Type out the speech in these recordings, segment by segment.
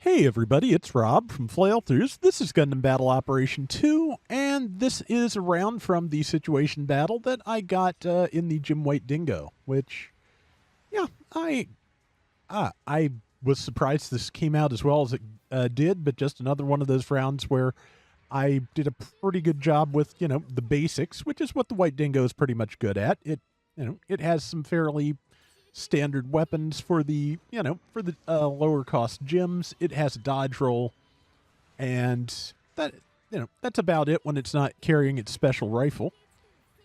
Hey everybody, it's Rob from Flailthroughs. This is Gundam Battle Operation 2, and this is a round from the situation battle that I got in the Jim White Dingo, which, yeah, I was surprised this came out as well as it did, but just another one of those rounds where I did a pretty good job with, the basics, which is what the White Dingo is pretty much good at. It has some fairly standard weapons for the lower cost gyms. It has a dodge roll, and that's about it when it's not carrying its special rifle,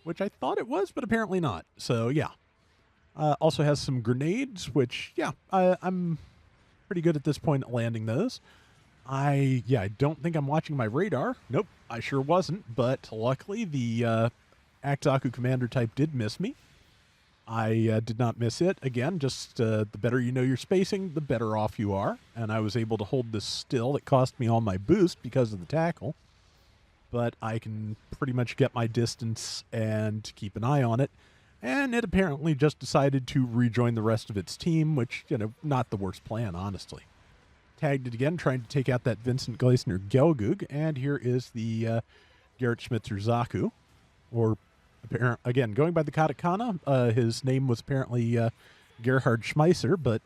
which I thought it was, but apparently not. So yeah, also has some grenades, which I'm pretty good at this point at landing those. I don't think I'm watching my radar. Nope, I sure wasn't. But luckily, the Akzaku commander type did miss me. I did not miss it. Again, just the better you know your spacing, the better off you are. And I was able to hold this still. It cost me all my boost because of the tackle. But I can pretty much get my distance and keep an eye on it. And it apparently just decided to rejoin the rest of its team, which, not the worst plan, honestly. Tagged it again, trying to take out that Vincent Gleisner Gelgug. And here is the Garrett Schmitzer Zaku, or again, going by the katakana, his name was apparently Gerhard Schmeisser, but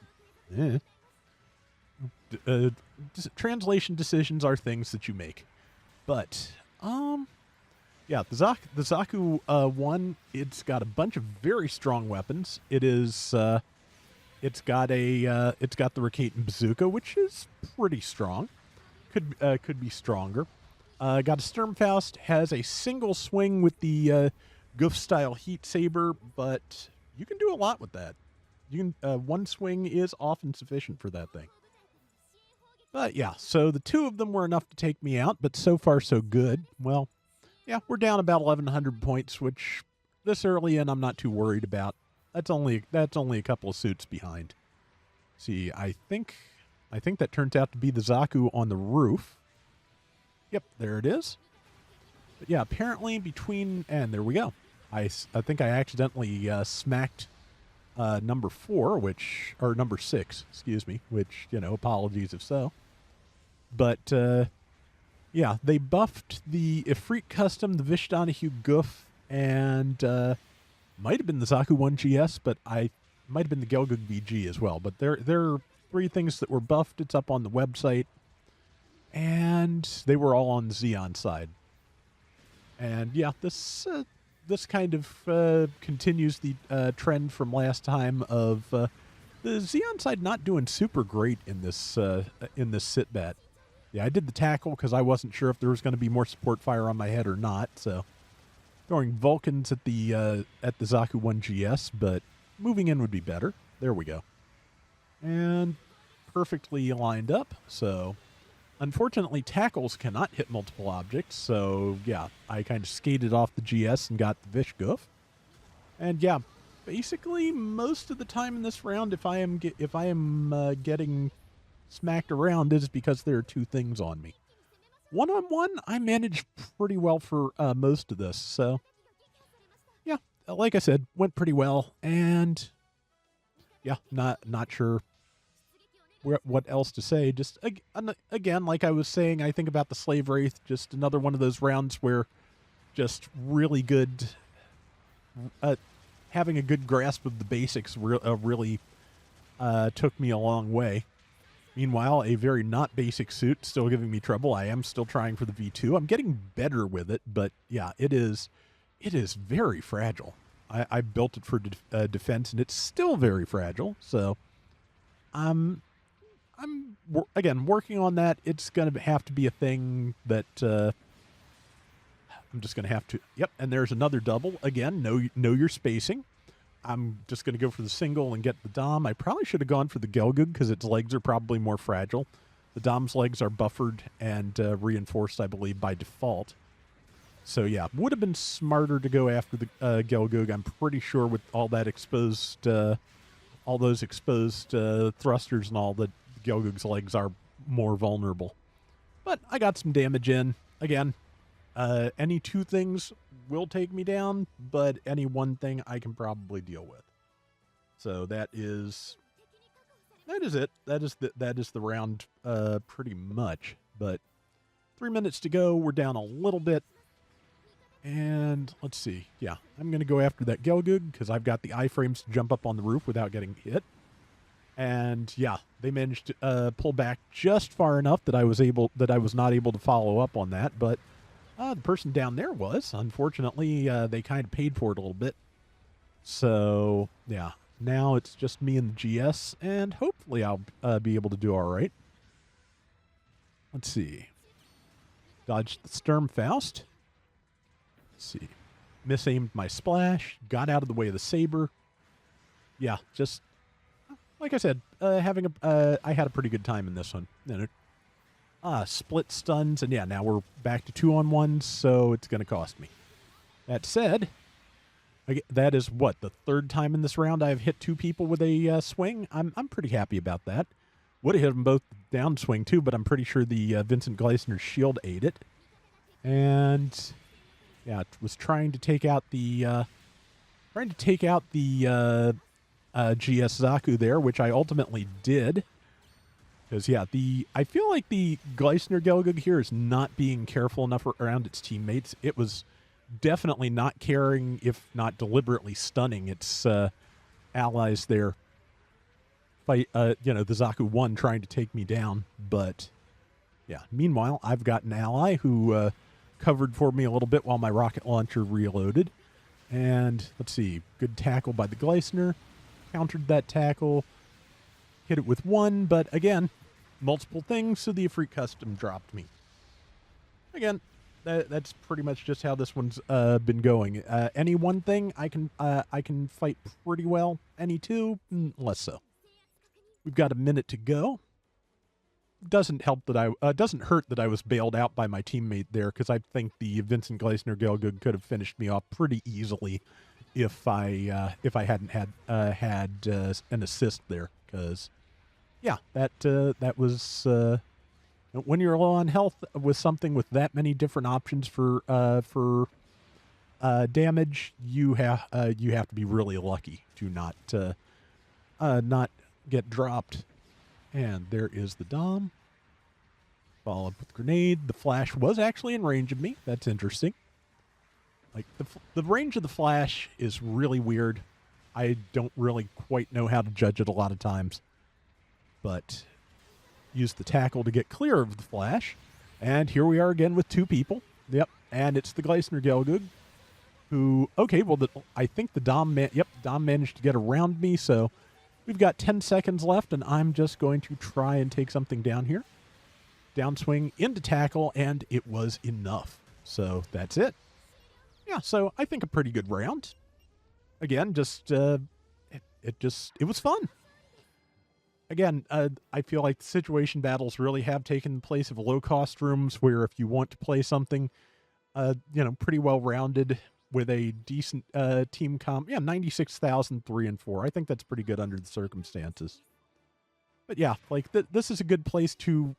translation decisions are things that you make. But the Zaku one, it's got a bunch of very strong weapons. It's got the Rakaten Bazooka, which is pretty strong. Could be stronger. Got a Sturmfaust, has a single swing with the Goof-style heat saber, but you can do a lot with that. You can one swing is often sufficient for that thing. But yeah, so the two of them were enough to take me out, but so far so good. Well, yeah, we're down about 1,100 points, which this early in I'm not too worried about. That's only a couple of suits behind. See, I think that turns out to be the Zaku on the roof. Yep, there it is. But yeah, apparently and there we go. I think I accidentally smacked number 6, excuse me, which, apologies if so. But, they buffed the Ifrit Custom, the Vish Donahue Goof, and might have been the Zaku 1GS, but I might have been the Gelgug VG as well. But there are 3 things that were buffed. It's up on the website, and they were all on the Zeon side. And yeah, this kind of continues the trend from last time of the Zeon side not doing super great in this SitBat. Yeah, I did the tackle because I wasn't sure if there was going to be more support fire on my head or not. So throwing Vulcans at the Zaku 1GS, but moving in would be better. There we go. And perfectly lined up. So unfortunately, tackles cannot hit multiple objects, so yeah, I kind of skated off the GS and got the Vish Goof. And yeah, basically most of the time in this round, if I am getting smacked around, is because there are 2 things on me. One-on-one, I managed pretty well for most of this, so yeah, like I said, went pretty well, and yeah, not sure what else to say. Just again, like I was saying, I think about the Slave Wraith, just another one of those rounds where just really good, having a good grasp of the basics really took me a long way. Meanwhile, a very not basic suit still giving me trouble. I am still trying for the V2. I'm getting better with it, but yeah, it is very fragile. I built it for defense, and it's still very fragile. So I'm again working on that. It's going to have to be a thing that I'm just going to have to. Yep, and there's another double again. Know your spacing. I'm just going to go for the single and get the Dom. I probably should have gone for the Gelgug because its legs are probably more fragile. The Dom's legs are buffered and reinforced, I believe, by default. So yeah, would have been smarter to go after the Gelgug. I'm pretty sure with all that exposed, all those exposed thrusters and all, that Gelgug's legs are more vulnerable. But I got some damage in. Again, any 2 things will take me down, but any one thing I can probably deal with. So that is that is it. That is the round, pretty much. But 3 minutes to go. We're down a little bit. And let's see. Yeah, I'm going to go after that Gelgug because I've got the iframes to jump up on the roof without getting hit. And yeah, they managed to pull back just far enough that I was not able to follow up on that. But the person down there was. Unfortunately, they kind of paid for it a little bit. So yeah, now it's just me and the GS, and hopefully I'll be able to do all right. Let's see. Dodged the Sturmfaust. Let's see. Misaimed my splash. Got out of the way of the saber. Yeah, just like I said, I had a pretty good time in this one. Split stuns, and yeah, now we're back to 2-on-1s, so it's going to cost me. That said, that is what, the third time in this round I've hit 2 people with a swing. I'm pretty happy about that. Would have hit them both downswing too, but I'm pretty sure the Vincent Gleisner's shield ate it. And yeah, it was trying to take out the GS Zaku there, which I ultimately did. Because yeah, I feel like the Gleisner Gelgug here is not being careful enough around its teammates. It was definitely not caring, if not deliberately stunning its allies there. The Zaku 1 trying to take me down. But yeah, meanwhile, I've got an ally who covered for me a little bit while my rocket launcher reloaded. And let's see, good tackle by the Gleisner. Countered that tackle. Hit it with 1, but again, multiple things, so the Ifrit Custom dropped me. Again, that's pretty much just how this one's been going. Any one thing, I can fight pretty well. Any two, less so. We've got a minute to go. Doesn't hurt that I was bailed out by my teammate there, because I think the Vincent Gleisner Gelgug could have finished me off pretty easily if I hadn't had an assist there. Because yeah, that was when you're low on health with something with that many different options for damage, you have to be really lucky to not get dropped. And there is the Dom. Follow up with grenade. The flash was actually in range of me. That's interesting. Like the range of the flash is really weird. I don't really quite know how to judge it a lot of times. But use the tackle to get clear of the flash. And here we are again with 2 people. Yep. And it's the Gleisner Gelgug who, okay, well, I think the Dom managed to get around me, so we've got 10 seconds left, and I'm just going to try and take something down here. Downswing into tackle, and it was enough. So that's it. Yeah, so I think a pretty good round. Again, it was fun. Again, I feel like the situation battles really have taken the place of low-cost rooms where if you want to play something, pretty well-rounded with a decent team comp, 96,000, 3 and 4. I think that's pretty good under the circumstances. But yeah, like this is a good place to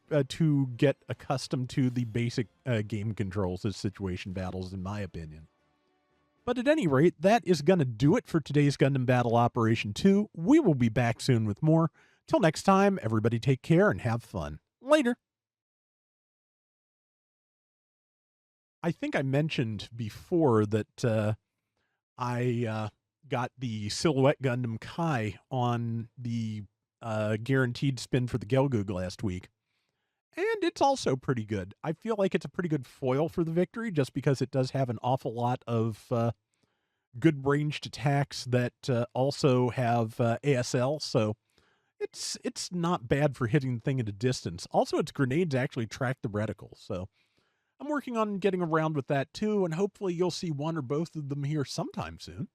get accustomed to the basic game controls as situation battles, in my opinion. But at any rate, that is going to do it for today's Gundam Battle Operation 2. We will be back soon with more. Till next time, everybody take care and have fun. Later. I think I mentioned before that I got the Silhouette Gundam Kai on the guaranteed spin for the Gelgug last week. And it's also pretty good. I feel like it's a pretty good foil for the victory just because it does have an awful lot of good ranged attacks that also have ASL, so it's not bad for hitting the thing at a distance. Also, its grenades actually track the reticle, so I'm working on getting around with that too, and hopefully you'll see one or both of them here sometime soon.